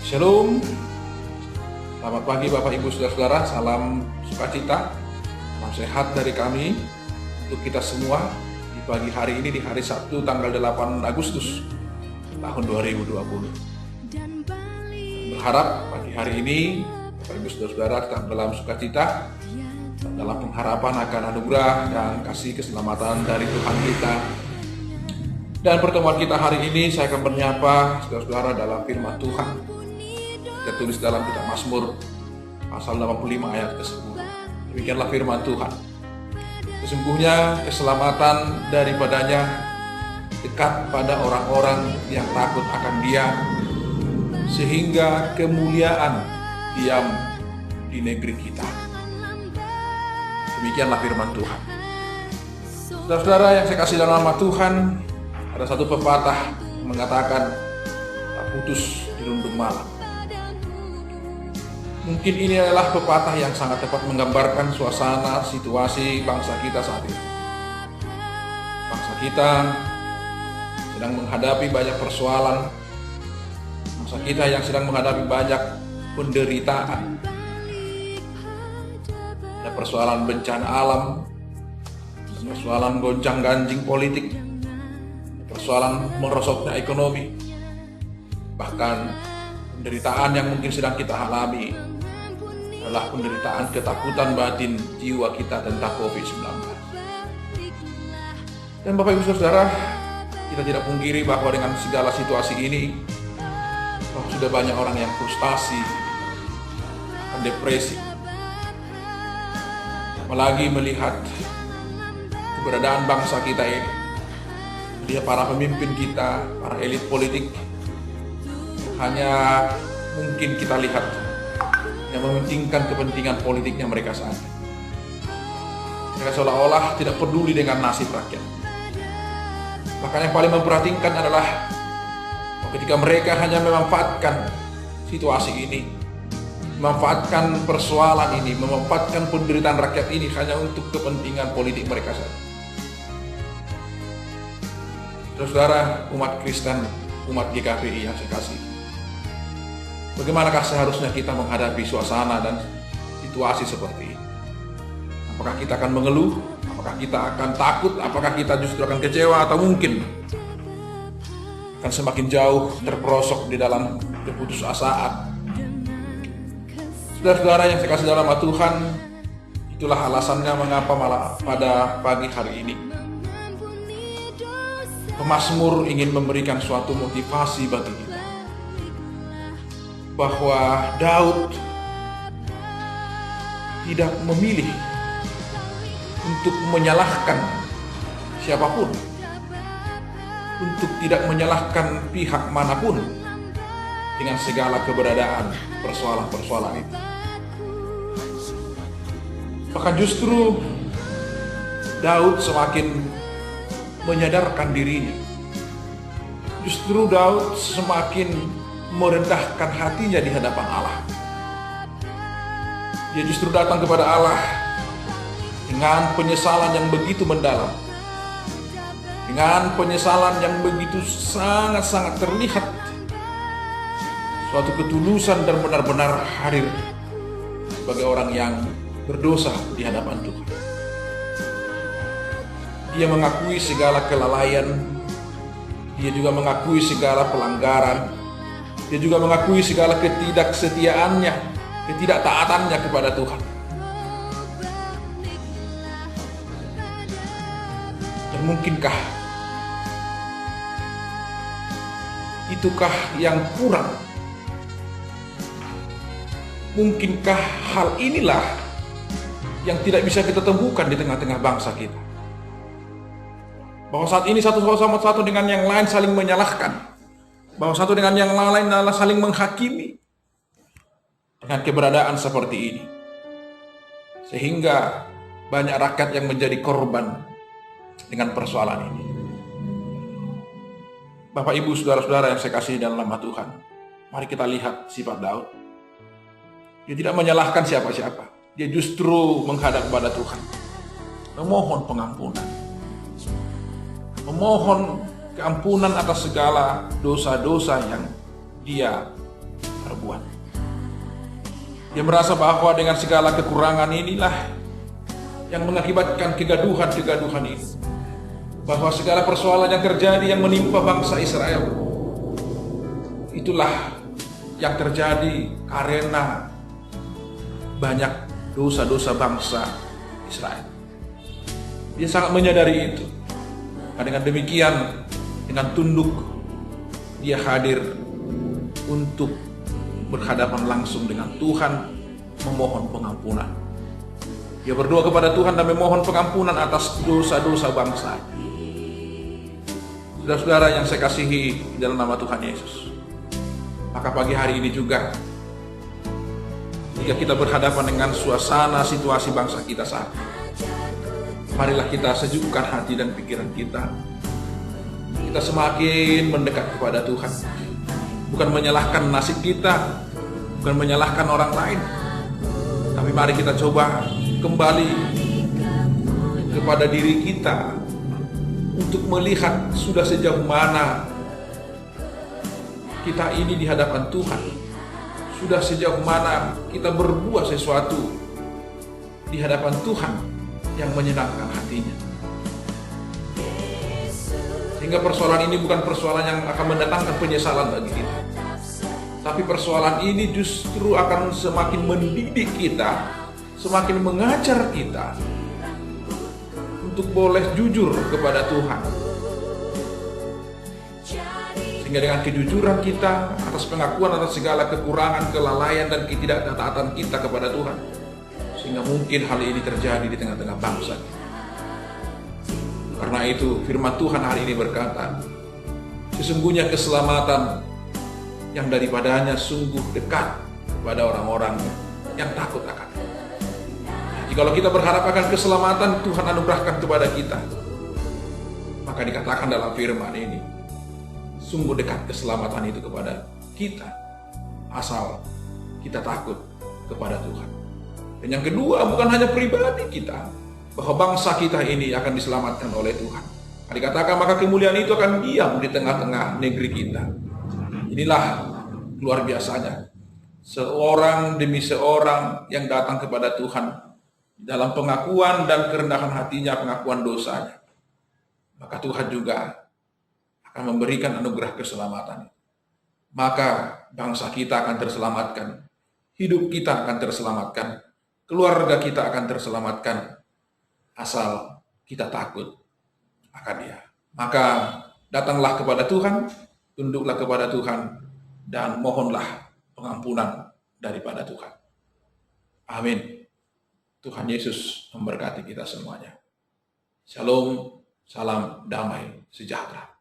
Shalom, selamat pagi Bapak Ibu Saudara-saudara, salam sukacita, salam sehat dari kami untuk kita semua di pagi hari ini, di hari Sabtu tanggal 8 Agustus tahun 2020. Berharap pagi hari ini Bapak Ibu Saudara-saudara tetap dalam sukacita, dalam pengharapan akan anugerah dan kasih keselamatan dari Tuhan kita. Dan pertemuan kita hari ini saya akan menyapa saudara-saudara dalam firman Tuhan. Tertulis dalam kitab Mazmur pasal 85 ayat ke-10. Demikianlah firman Tuhan. Sesungguhnya keselamatan daripadanya dekat pada orang-orang yang takut akan Dia, sehingga kemuliaan diam di negeri kita. Demikianlah firman Tuhan. Saudara-saudara yang saya kasih dalam nama Tuhan, ada satu pepatah yang mengatakan tak putus di rundung malam. Mungkin ini adalah pepatah yang sangat tepat menggambarkan suasana situasi bangsa kita saat ini. Bangsa kita sedang menghadapi banyak persoalan. Bangsa kita yang sedang menghadapi banyak penderitaan. Ada persoalan bencana alam, persoalan gonjang-ganjing politik, persoalan merosotnya ekonomi, bahkan penderitaan yang mungkin sedang kita alami adalah penderitaan ketakutan batin jiwa kita tentang COVID-19. Dan Bapak Ibu Saudara, kita tidak pungkiri bahwa dengan segala situasi ini sudah banyak orang yang frustasi, akan depresi. Apalagi melihat keberadaan bangsa kita ini, melihat para pemimpin kita, para elit politik, hanya mungkin kita lihat yang mementingkan kepentingan politiknya mereka saat ini. Mereka seolah-olah tidak peduli dengan nasib rakyat. Bahkan yang paling memperhatikan adalah ketika mereka hanya memanfaatkan situasi ini, memanfaatkan persoalan ini, memanfaatkan penderitaan rakyat ini hanya untuk kepentingan politik mereka saja. Saudara, umat Kristen, umat GKPI yang saya kasih, bagaimanakah seharusnya kita menghadapi suasana dan situasi seperti ini? Apakah kita akan mengeluh? Apakah kita akan takut? Apakah kita justru akan kecewa? Atau mungkin akan semakin jauh terperosok di dalam keputusasaan? Saudara-saudara yang saya kasih dalam nama Tuhan, itulah alasannya mengapa malah pada pagi hari ini pemazmur ingin memberikan suatu motivasi bagi kita, bahwa Daud tidak memilih untuk menyalahkan siapapun, untuk tidak menyalahkan pihak manapun dengan segala keberadaan persoalan-persoalan itu. Bahkan justru Daud semakin menyadarkan dirinya. Justru Daud semakin merendahkan hatinya di hadapan Allah. Dia justru datang kepada Allah dengan penyesalan yang begitu mendalam, dengan penyesalan yang begitu sangat-sangat terlihat, suatu ketulusan dan benar-benar hadir sebagai orang yang berdosa di hadapan Tuhan. Dia mengakui segala kelalaian, dia juga mengakui segala pelanggaran, dia juga mengakui segala ketidaksetiaannya, ketidaktaatannya kepada Tuhan. Dan mungkinkah itukah yang kurang? Mungkinkah hal inilah yang tidak bisa kita temukan di tengah-tengah bangsa kita? Bahwa saat ini satu sama satu dengan yang lain saling menyalahkan, bahwa satu dengan yang lain adalah saling menghakimi dengan keberadaan seperti ini, sehingga banyak rakyat yang menjadi korban dengan persoalan ini. Bapak Ibu Saudara-saudara yang saya kasih dalam nama Tuhan, mari kita lihat sifat Daud. Dia tidak menyalahkan siapa-siapa, dia justru menghadap kepada Tuhan, memohon pengampunan, memohon keampunan atas segala dosa-dosa yang dia perbuat. Dia merasa bahwa dengan segala kekurangan inilah yang mengakibatkan kegaduhan ini. Bahwa segala persoalan yang terjadi yang menimpa bangsa Israel, itulah yang terjadi karena banyak dosa-dosa bangsa Israel. Dia sangat menyadari itu. Nah, dengan demikian, dengan tunduk, dia hadir untuk berhadapan langsung dengan Tuhan, memohon pengampunan. Dia berdoa kepada Tuhan dan memohon pengampunan atas dosa-dosa bangsa. Saudara-saudara yang saya kasihi dalam nama Tuhan Yesus, maka pagi hari ini juga, jika kita berhadapan dengan suasana situasi bangsa kita saat ini, marilah kita sejukkan hati dan pikiran kita. Kita semakin mendekat kepada Tuhan. Bukan menyalahkan nasib kita, bukan menyalahkan orang lain, tapi mari kita coba kembali kepada diri kita untuk melihat sudah sejauh mana kita ini di hadapan Tuhan. Sudah sejauh mana kita berbuat sesuatu di hadapan Tuhan yang menyenangkan hatinya. Sehingga persoalan ini bukan persoalan yang akan mendatangkan penyesalan bagi kita, tapi persoalan ini justru akan semakin mendidik kita, semakin mengajar kita untuk boleh jujur kepada Tuhan. Sehingga dengan kejujuran kita atas pengakuan atas segala kekurangan, kelalaian, dan ketidaktaatan kita kepada Tuhan, sehingga mungkin hal ini terjadi di tengah-tengah bangsa. Karena itu firman Tuhan hari ini berkata, sesungguhnya keselamatan yang daripadanya sungguh dekat kepada orang-orang yang takut akan. Jikalau kita berharap akan keselamatan Tuhan anugerahkan kepada kita, maka dikatakan dalam firman ini, sungguh dekat keselamatan itu kepada kita, asal kita takut kepada Tuhan. Dan yang kedua, bukan hanya pribadi kita, bahwa bangsa kita ini akan diselamatkan oleh Tuhan. Dikatakan maka kemuliaan itu akan diam di tengah-tengah negeri kita. Inilah luar biasanya, seorang demi seorang yang datang kepada Tuhan dalam pengakuan dan kerendahan hatinya, pengakuan dosanya, maka Tuhan juga akan memberikan anugerah keselamatan. Maka bangsa kita akan terselamatkan, hidup kita akan terselamatkan, keluarga kita akan terselamatkan, asal kita takut akan Dia. Maka datanglah kepada Tuhan, tunduklah kepada Tuhan, dan mohonlah pengampunan daripada Tuhan. Amin. Tuhan Yesus memberkati kita semuanya. Shalom, salam damai sejahtera.